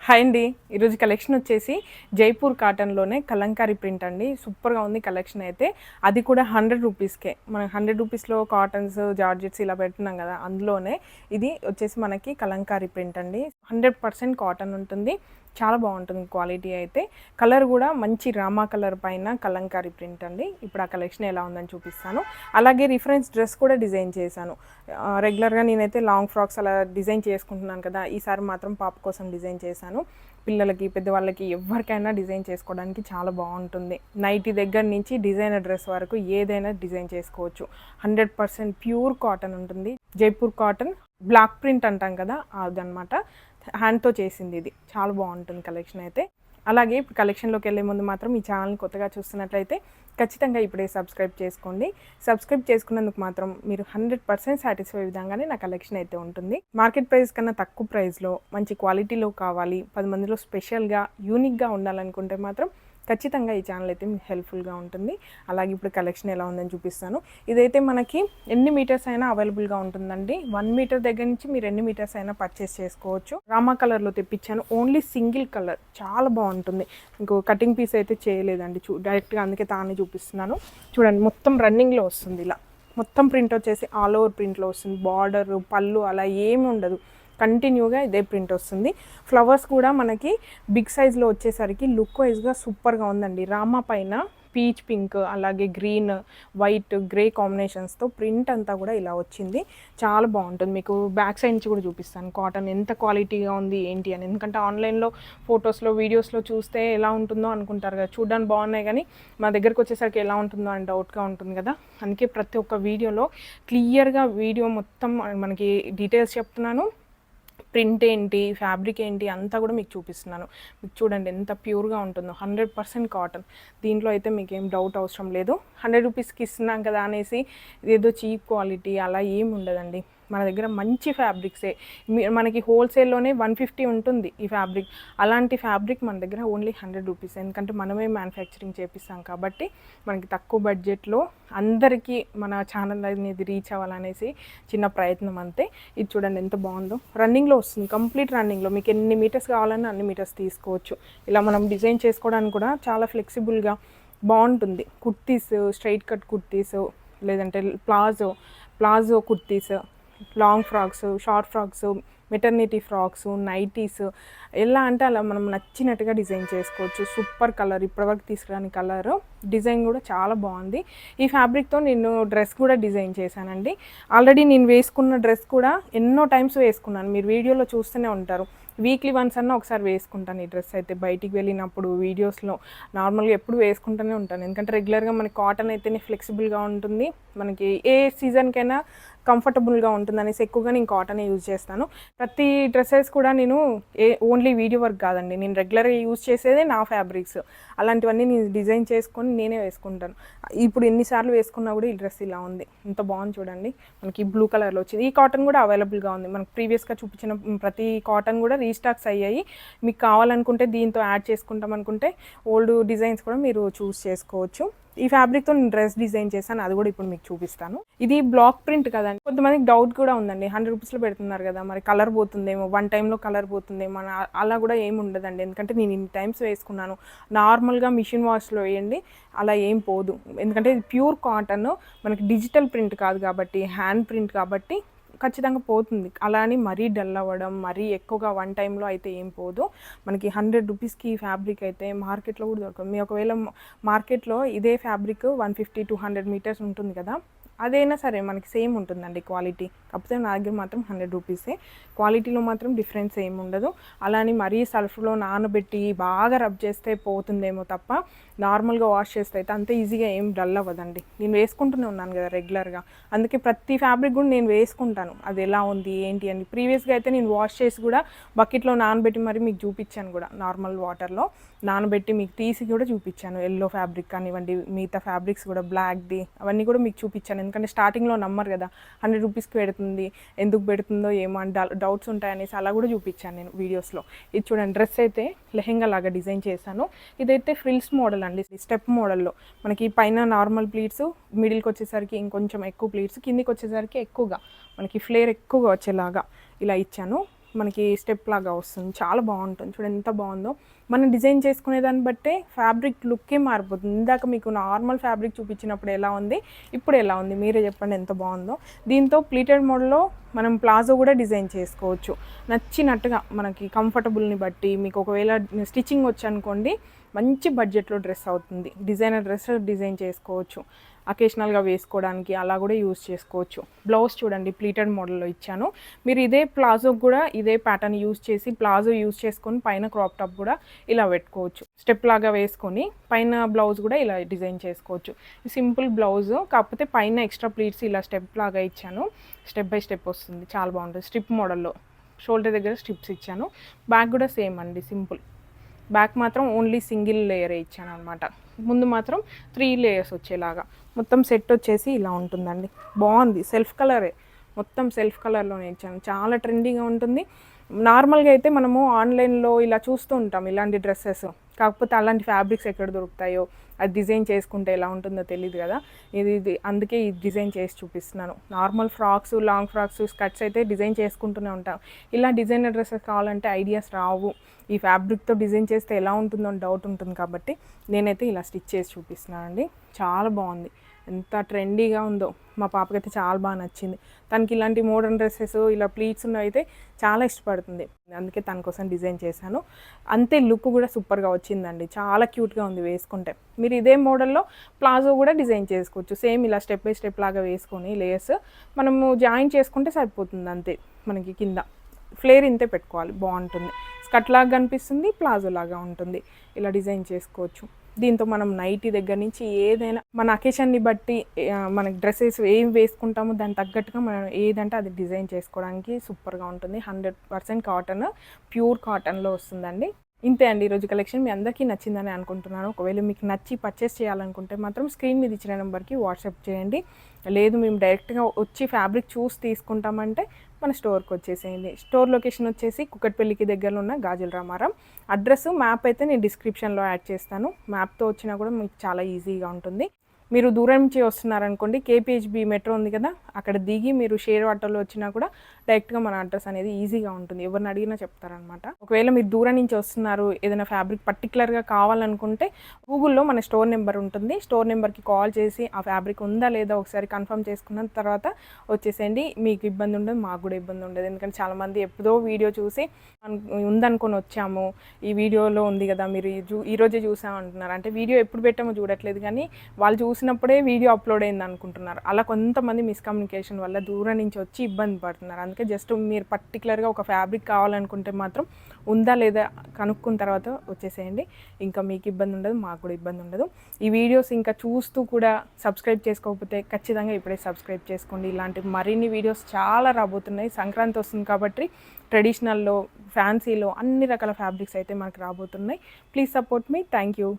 Hi అండి. ఈరోజు collection వచ్చేసి జైపూర్ కాటన్లోనే కలంకారీ ప్రింట్ అండి. సూపర్గా ఉంది కలెక్షన్ అయితే. అది కూడా 100 రూపీస్కే. మనం 100 రూపీస్లో కాటన్స్, జార్జెట్స్ ఇలా పెడుతున్నాం కదా, అందులోనే ఇది వచ్చేసి మనకి కలంకారీ ప్రింట్ అండి. 100% కాటన్ ఉంటుంది. చాలా బాగుంటుంది క్వాలిటీ అయితే. కలర్ కూడా మంచి రామా కలర్ పైన కలంకారీ ప్రింట్ అండి. ఇప్పుడు ఆ కలెక్షన్ ఎలా ఉందని చూపిస్తాను. అలాగే రిఫరెన్స్ డ్రెస్ కూడా డిజైన్ చేశాను. రెగ్యులర్గా నేనైతే లాంగ్ ఫ్రాక్స్ అలా డిజైన్ చేసుకుంటున్నాను కదా, ఈసారి మాత్రం పాప కోసం డిజైన్ చేశాను. పిల్లలకి, పెద్దవాళ్ళకి ఎవరికైనా డిజైన్ చేసుకోవడానికి చాలా బాగుంటుంది. నైటీ దగ్గర నుంచి డిజైనర్ డ్రెస్ వరకు ఏదైనా డిజైన్ చేసుకోవచ్చు. 100% ప్యూర్ కాటన్ ఉంటుంది. జైపూర్ కాటన్ బ్లాక్ ప్రింట్ అంటాం కదా, అదనమాట. హ్యాండ్తో చేసింది ఇది. చాలా బాగుంటుంది కలెక్షన్ అయితే. అలాగే ఇప్పుడు కలెక్షన్లోకి వెళ్ళే ముందు మాత్రం ఈ ఛానల్ని కొత్తగా చూస్తున్నట్లయితే ఖచ్చితంగా ఇప్పుడే సబ్స్క్రైబ్ చేసుకోండి. సబ్స్క్రైబ్ చేసుకున్నందుకు మాత్రం మీరు 100% సాటిస్ఫై విధంగానే నా కలెక్షన్ అయితే ఉంటుంది. మార్కెట్ ప్రైస్ కన్నా తక్కువ ప్రైస్లో మంచి క్వాలిటీలో కావాలి, 10 మందిలో స్పెషల్గా యూనిక్గా ఉండాలనుకుంటే మాత్రం ఖచ్చితంగా ఈ ఛానల్ అయితే మీకు హెల్ప్ఫుల్గా ఉంటుంది. అలాగే ఇప్పుడు కలెక్షన్ ఎలా ఉందని చూపిస్తాను. ఇదైతే మనకి ఎన్ని మీటర్స్ అయినా అవైలబుల్గా ఉంటుందండి. 1 మీటర్ దగ్గర నుంచి మీరు ఎన్ని మీటర్స్ అయినా పర్చేస్ చేసుకోవచ్చు. రామా కలర్లో తెప్పించాను. ఓన్లీ సింగిల్ కలర్, చాలా బాగుంటుంది. ఇంకో కటింగ్ పీస్ అయితే చేయలేదండి, డైరెక్ట్గా అందుకే తానే చూపిస్తున్నాను. చూడండి, మొత్తం రన్నింగ్లో వస్తుంది. ఇలా మొత్తం ప్రింట్ వచ్చేసి ఆల్ ఓవర్ ప్రింట్లో వస్తుంది. బార్డర్, పళ్ళు అలా ఏమి ఉండదు, కంటిన్యూగా ఇదే ప్రింట్ వస్తుంది. ఫ్లవర్స్ కూడా మనకి బిగ్ సైజ్లో వచ్చేసరికి లుక్ వైజ్గా సూపర్గా ఉందండి. రామా పైన పీచ్ పింక్, అలాగే గ్రీన్, వైట్, గ్రే కాంబినేషన్స్తో ప్రింట్ అంతా కూడా ఇలా వచ్చింది. చాలా బాగుంటుంది. మీకు బ్యాక్ సైడ్ నుంచి కూడా చూపిస్తాను కాటన్ ఎంత క్వాలిటీగా ఉంది ఏంటి అని. ఎందుకంటే ఆన్లైన్లో ఫొటోస్లో, వీడియోస్లో చూస్తే ఎలా ఉంటుందో అనుకుంటారు కదా, చూడడానికి బాగున్నాయి కానీ మా దగ్గరకు వచ్చేసరికి ఎలా ఉంటుందో అని డౌట్గా ఉంటుంది కదా. అందుకే ప్రతి ఒక్క వీడియోలో క్లియర్గా వీడియో మొత్తం మనకి డీటెయిల్స్ చెప్తున్నాను. ప్రింట్ ఏంటి, ఫ్యాబ్రిక్ ఏంటి అంతా కూడా మీకు చూపిస్తున్నాను. మీకు చూడండి ఎంత ప్యూర్గా ఉంటుందో. 100% కాటన్. దీంట్లో అయితే మీకు ఏం డౌట్ అవసరం లేదు. 100 రూపీస్కి ఇస్తున్నాం కదా అనేసి ఏదో చీప్ క్వాలిటీ అలా ఏమి ఉండదండి. మన దగ్గర మంచి ఫ్యాబ్రిక్సే. మనకి హోల్సేల్లోనే 150 ఉంటుంది ఈ ఫ్యాబ్రిక్. అలాంటి ఫ్యాబ్రిక్ మన దగ్గర ఓన్లీ 100 రూపీస్. ఎందుకంటే మనమే మ్యానుఫ్యాక్చరింగ్ చేపిస్తాం కాబట్టి మనకి తక్కువ బడ్జెట్లో అందరికీ మన ఛానల్ అనేది రీచ్ అవ్వాలనేసి చిన్న ప్రయత్నం అంతే. ఇది చూడండి ఎంత బాగుందో. రన్నింగ్లో వస్తుంది, కంప్లీట్ రన్నింగ్లో. మీకు ఎన్ని మీటర్స్ కావాలన్నా అన్ని మీటర్స్ తీసుకోవచ్చు. ఇలా మనం డిజైన్ చేసుకోవడానికి కూడా చాలా ఫ్లెక్సిబుల్గా బాగుంటుంది. కుర్తీస్, స్ట్రైట్ కట్ కుర్తీస్, లేదంటే palazzo kurtis, long frocks, short frocks, maternity frocks, nighties, ఎలా అంటే అలా మనం నచ్చినట్టుగా డిజైన్ చేసుకోవచ్చు. సూపర్ కలర్, ఇప్పటివరకు తీసుకురాని కలర్. డిజైన్ కూడా చాలా బాగుంది. ఈ ఫ్యాబ్రిక్తో నేను డ్రెస్ కూడా డిజైన్ చేశానండి. ఆల్రెడీ నేను వేసుకున్న డ్రెస్ కూడా ఎన్నో టైమ్స్ వేసుకున్నాను. మీరు వీడియోలో చూస్తూనే ఉంటారు. వీక్లీ వన్స్ అన్నా ఒకసారి వేసుకుంటాను ఈ డ్రెస్ అయితే. బయటికి వెళ్ళినప్పుడు, వీడియోస్లో, నార్మల్గా ఎప్పుడు వేసుకుంటూనే ఉంటాను. ఎందుకంటే రెగ్యులర్గా మనకి కాటన్ అయితేనే ఫ్లెక్సిబుల్గా ఉంటుంది, మనకి ఏ సీజన్కైనా కంఫర్టబుల్గా ఉంటుంది అనేసి ఎక్కువగా నేను కాటనే యూజ్ చేస్తాను. ప్రతి డ్రెస్సెస్ కూడా నేను ఓన్లీ వీడియో వర్క్ కాదండి, నేను రెగ్యులర్గా యూజ్ చేసేదే నా ఫ్యాబ్రిక్స్. అలాంటివన్నీ నేను డిజైన్ చేసుకొని నేనే వేసుకుంటాను. ఇప్పుడు ఎన్నిసార్లు వేసుకున్నా కూడా ఈ డ్రెస్ ఇలా ఉంది. ఎంత బాగుంది చూడండి. మనకి బ్లూ కలర్లో వచ్చింది. ఈ కాటన్ కూడా అవైలబుల్గా ఉంది. మనకు ప్రీవియస్గా చూపించిన ప్రతి కాటన్ కూడా రీస్టాక్స్ అయ్యాయి. మీకు కావాలనుకుంటే దీంతో యాడ్ చేసుకుంటాం అనుకుంటే ఓల్డ్ డిజైన్స్ కూడా మీరు చూస్ చేసుకోవచ్చు. ఈ ఫ్యాబ్రిక్తో నేను డ్రెస్ డిజైన్ చేశాను, అది కూడా ఇప్పుడు మీకు చూపిస్తాను. ఇది బ్లాక్ ప్రింట్ కదండి, కొంతమందికి డౌట్ కూడా ఉందండి. 100 రూపీస్లో పెడుతున్నారు కదా, మరి కలర్ పోతుందేమో, 1 టైంలో కలర్ పోతుందేమో అని. అలా కూడా ఏమి ఉండదండి. ఎందుకంటే నేను ఇన్ని టైమ్స్ వేసుకున్నాను. నార్మల్గా మిషన్ వాష్లో వేయండి, అలా ఏం పోదు. ఎందుకంటే ఇది ప్యూర్ కాటన్, మనకి డిజిటల్ ప్రింట్ కాదు కాబట్టి, హ్యాండ్ ప్రింట్ కాబట్టి ఖచ్చితంగా పోతుంది. అలా అని మరీ డల్ అవ్వడం, మరీ ఎక్కువగా 1 టైంలో అయితే ఏం పోదు. మనకి 100 రూపీస్కి ఈ ఫ్యాబ్రిక్ అయితే మార్కెట్లో కూడా దొరకదు. మీ ఒకవేళ మార్కెట్లో ఇదే ఫ్యాబ్రిక్ 150-200 మీటర్స్ ఉంటుంది కదా, అదైనా సరే మనకి సేమ్ ఉంటుందండి క్వాలిటీ. కాకపోతే నా దగ్గర మాత్రం 100 రూపీసే. క్వాలిటీలో మాత్రం డిఫరెన్స్ ఏమి ఉండదు. అలా అని మరీ సల్ఫ్లో నానబెట్టి బాగా రబ్ చేస్తే పోతుందేమో తప్ప, నార్మల్గా వాష్ చేస్తే అయితే అంత ఈజీగా ఏం డల్ అవ్వదండి. నేను వేసుకుంటూనే ఉన్నాను కదా రెగ్యులర్గా, అందుకే ప్రతి ఫ్యాబ్రిక్ కూడా నేను వేసుకుంటాను అది ఎలా ఉంది ఏంటి అని. ప్రీవియస్గా అయితే నేను వాష్ చేసి కూడా బకెట్లో నానబెట్టి మరి మీకు చూపించాను కూడా, నార్మల్ వాటర్లో నానబెట్టి మీకు తీసి కూడా చూపించాను. ఎల్లో ఫ్యాబ్రిక్ కానివ్వండి, మిగతా ఫ్యాబ్రిక్స్ కూడా బ్లాక్ది అవన్నీ కూడా మీకు చూపించాను. ఎందుకంటే స్టార్టింగ్లో నమ్మరు కదా 100 రూపీస్కి పెడుతుంది, ఎందుకు పెడుతుందో ఏమో అని డౌట్స్ ఉంటాయనేసి అలా కూడా చూపించాను నేను వీడియోస్లో. ఇది చూడండి, డ్రెస్ అయితే లెహెంగా లాగా డిజైన్ చేశాను. ఇదైతే ఫ్రిల్స్ మోడల్ అండి, స్టెప్ మోడల్లో. మనకి పైన నార్మల్ ప్లీట్స్, మిడిల్కి వచ్చేసరికి ఇంకొంచెం ఎక్కువ ప్లీట్స్, కిందికి వచ్చేసరికి ఎక్కువగా మనకి ఫ్లేర్ ఎక్కువగా వచ్చేలాగా ఇలా ఇచ్చాను. మనకి స్టెప్ లాగా వస్తుంది, చాలా బాగుంటుంది. చూడండి ఎంత బాగుందో. మనం డిజైన్ చేసుకునే దాన్ని బట్టే ఫ్యాబ్రిక్ లుక్కే మారిపోతుంది. ఇందాక మీకు నార్మల్ ఫ్యాబ్రిక్ చూపించినప్పుడు ఎలా ఉంది, ఇప్పుడు ఎలా ఉంది, మీరే చెప్పండి ఎంత బాగుందో. దీంతో ప్లీటెడ్ మోడల్లో మనం ప్లాజో కూడా డిజైన్ చేసుకోవచ్చు నచ్చినట్టుగా, మనకి కంఫర్టబుల్ని బట్టి. మీకు ఒకవేళ స్టిచ్చింగ్ వచ్చనుకోండి, మంచి బడ్జెట్లో డ్రెస్ అవుతుంది. డిజైనర్ డ్రెస్ డిజైన్ చేసుకోవచ్చు, అకేషనల్గా వేసుకోవడానికి అలా కూడా యూజ్ చేసుకోవచ్చు. బ్లౌజ్ చూడండి ప్లీటెడ్ మోడల్లో ఇచ్చాను. మీరు ఇదే ప్లాజో కూడా ఇదే ప్యాటర్న్ యూజ్ చేసి ప్లాజో యూజ్ చేసుకొని పైన క్రాప్ టాప్ కూడా ఇలా పెట్టుకోవచ్చు. స్టెప్ లాగా వేసుకొని పైన బ్లౌజ్ కూడా ఇలా డిజైన్ చేసుకోవచ్చు. సింపుల్ బ్లౌజ్, కాకపోతే పైన ఎక్స్ట్రా ప్లీట్స్ ఇలా స్టెప్ లాగా ఇచ్చాను. స్టెప్ బై స్టెప్ వస్తుంది, చాలా బాగుంటుంది. స్ట్రిప్ మోడల్లో షోల్డర్ దగ్గర స్ట్రిప్స్ ఇచ్చాను. బ్యాక్ కూడా సేమ్ అండి, సింపుల్. బ్యాక్ మాత్రం ఓన్లీ సింగిల్ లేయరే ఇచ్చాను అనమాట. ముందు మాత్రం 3 లేయర్స్ వచ్చేలాగా. మొత్తం సెట్ వచ్చేసి ఇలా ఉంటుందండి. బాగుంది, సెల్ఫ్ కలరే, మొత్తం సెల్ఫ్ కలర్లోనే ఇచ్చాను. చాలా ట్రెండీగా ఉంటుంది. నార్మల్గా అయితే మనము ఆన్లైన్లో ఇలా చూస్తూ ఉంటాం ఇలాంటి డ్రెస్సెస్, కాకపోతే అలాంటి ఫ్యాబ్రిక్స్ ఎక్కడ దొరుకుతాయో, అది డిజైన్ చేసుకుంటే ఎలా ఉంటుందో తెలియదు కదా. ఇది అందుకే ఈ డిజైన్ చేసి చూపిస్తున్నాను. Normal frocks, long frocks, skirts అయితే డిజైన్ చేసుకుంటూనే ఉంటాం. ఇలా డిజైనర్ డ్రెస్సెస్ కావాలంటే ఐడియాస్ రావు. ఈ ఫ్యాబ్రిక్తో డిజైన్ చేస్తే ఎలా ఉంటుందో అని డౌట్ ఉంటుంది కాబట్టి నేనైతే ఇలా స్టిచ్ చేసి చూపిస్తున్నానండి. చాలా బాగుంది, ఎంత ట్రెండీగా ఉందో. మా పాపకైతే చాలా బాగా నచ్చింది. తనకి ఇలాంటి మోడర్న్ డ్రెస్సెస్ ఇలా ప్లీట్స్ ఉన్నవి అయితే చాలా ఇష్టపడుతుంది. అందుకే తన కోసం డిజైన్ చేశాను. అంతే లుక్ కూడా సూపర్గా వచ్చిందండి, చాలా క్యూట్గా ఉంది వేసుకుంటే. మీరు ఇదే మోడల్లో ప్లాజో కూడా డిజైన్ చేసుకోవచ్చు. సేమ్ ఇలా స్టెప్ బై స్టెప్ లాగా వేసుకొని లేయర్స్ మనము జాయిన్ చేసుకుంటే సరిపోతుంది అంతే. మనకి కింద ఫ్లేర్ ఇంతే పెట్టుకోవాలి, బాగుంటుంది. స్కర్ట్ లాగా కనిపిస్తుంది, ప్లాజో లాగా ఉంటుంది. ఇలా డిజైన్ చేసుకోవచ్చు. దీంతో మనం నైటీ దగ్గర నుంచి ఏదైనా మన అకేషన్ని బట్టి మనకి డ్రెస్సెస్ ఏం వేసుకుంటామో దానికి తగ్గట్టుగా మనం ఏదంటే అది డిజైన్ చేసుకోవడానికి సూపర్గా ఉంటుంది. 100% కాటన్, ప్యూర్ కాటన్లో వస్తుందండి. ఇంతే అండి ఈరోజు కలెక్షన్. మీ అందరికీ నచ్చిందని అనుకుంటున్నాను. ఒకవేళ మీకు నచ్చి పర్చేస్ చేయాలనుకుంటే మాత్రం స్క్రీన్ మీద ఇచ్చిన నెంబర్కి వాట్సాప్ చేయండి. లేదు మేము డైరెక్ట్గా వచ్చి ఫ్యాబ్రిక్ చూసి తీసుకుంటామంటే మన స్టోర్కి వచ్చేసేయండి. స్టోర్ లొకేషన్ వచ్చేసి కుక్కట్పల్లికి దగ్గరలో ఉన్న గాజుల రామారం. అడ్రస్ మ్యాప్ అయితే నేను డిస్క్రిప్షన్లో యాడ్ చేస్తాను. మ్యాప్తో వచ్చినా కూడా మీకు చాలా ఈజీగా ఉంటుంది. మీరు దూరం నుంచి వస్తున్నారనుకోండి, కేపీహెచ్బి మెట్రో ఉంది కదా, అక్కడ దిగి మీరు షేర్ ఆటోలో వచ్చినా కూడా డైరెక్ట్గా మన అడ్రస్ అనేది ఈజీగా ఉంటుంది. ఎవరిని అడిగినా చెప్తారనమాట. ఒకవేళ మీరు దూరం నుంచి వస్తున్నారు, ఏదైనా ఫ్యాబ్రిక్ పర్టికులర్గా కావాలనుకుంటే గూగుల్లో మన స్టోర్ నెంబర్ ఉంటుంది. స్టోర్ నెంబర్కి కాల్ చేసి ఆ ఫ్యాబ్రిక్ ఉందా లేదా ఒకసారి కన్ఫర్మ్ చేసుకున్న తర్వాత వచ్చేసేయండి. మీకు ఇబ్బంది ఉండదు, మాకు కూడా ఇబ్బంది ఉండదు. ఎందుకంటే చాలామంది ఎప్పుడో వీడియో చూసి ఉందనుకొని వచ్చాము, ఈ వీడియోలో ఉంది కదా మీరు ఈరోజే చూసామంటున్నారు. అంటే వీడియో ఎప్పుడు పెట్టామో చూడట్లేదు, కానీ వాళ్ళు చూసినప్పుడే వీడియో అప్లోడ్ అయింది అనుకుంటున్నారు. అలా కొంతమంది మిస్కమ్యూనికేషన్ వల్ల దూరం నుంచి వచ్చి ఇబ్బంది పడుతున్నారు. అందుకే జస్ట్ మీరు పర్టికులర్గా ఒక ఫ్యాబ్రిక్ కావాలనుకుంటే మాత్రం ఉందా లేదా కనుక్కున్న తర్వాత వచ్చేసేయండి. ఇంకా మీకు ఇబ్బంది ఉండదు, మాకు కూడా ఇబ్బంది ఉండదు. ఈ వీడియోస్ ఇంకా చూస్తూ కూడా సబ్స్క్రైబ్ చేసుకోకపోతే ఖచ్చితంగా ఇప్పుడే సబ్స్క్రైబ్ చేసుకోండి. ఇలాంటి మరిన్ని వీడియోస్ చాలా రాబోతున్నాయి. సంక్రాంతి వస్తుంది కాబట్టి ట్రెడిషనల్లో, ఫ్యాన్సీలో అన్ని రకాల ఫ్యాబ్రిక్స్ అయితే మనకు రాబోతున్నాయి. Please support me. Thank you.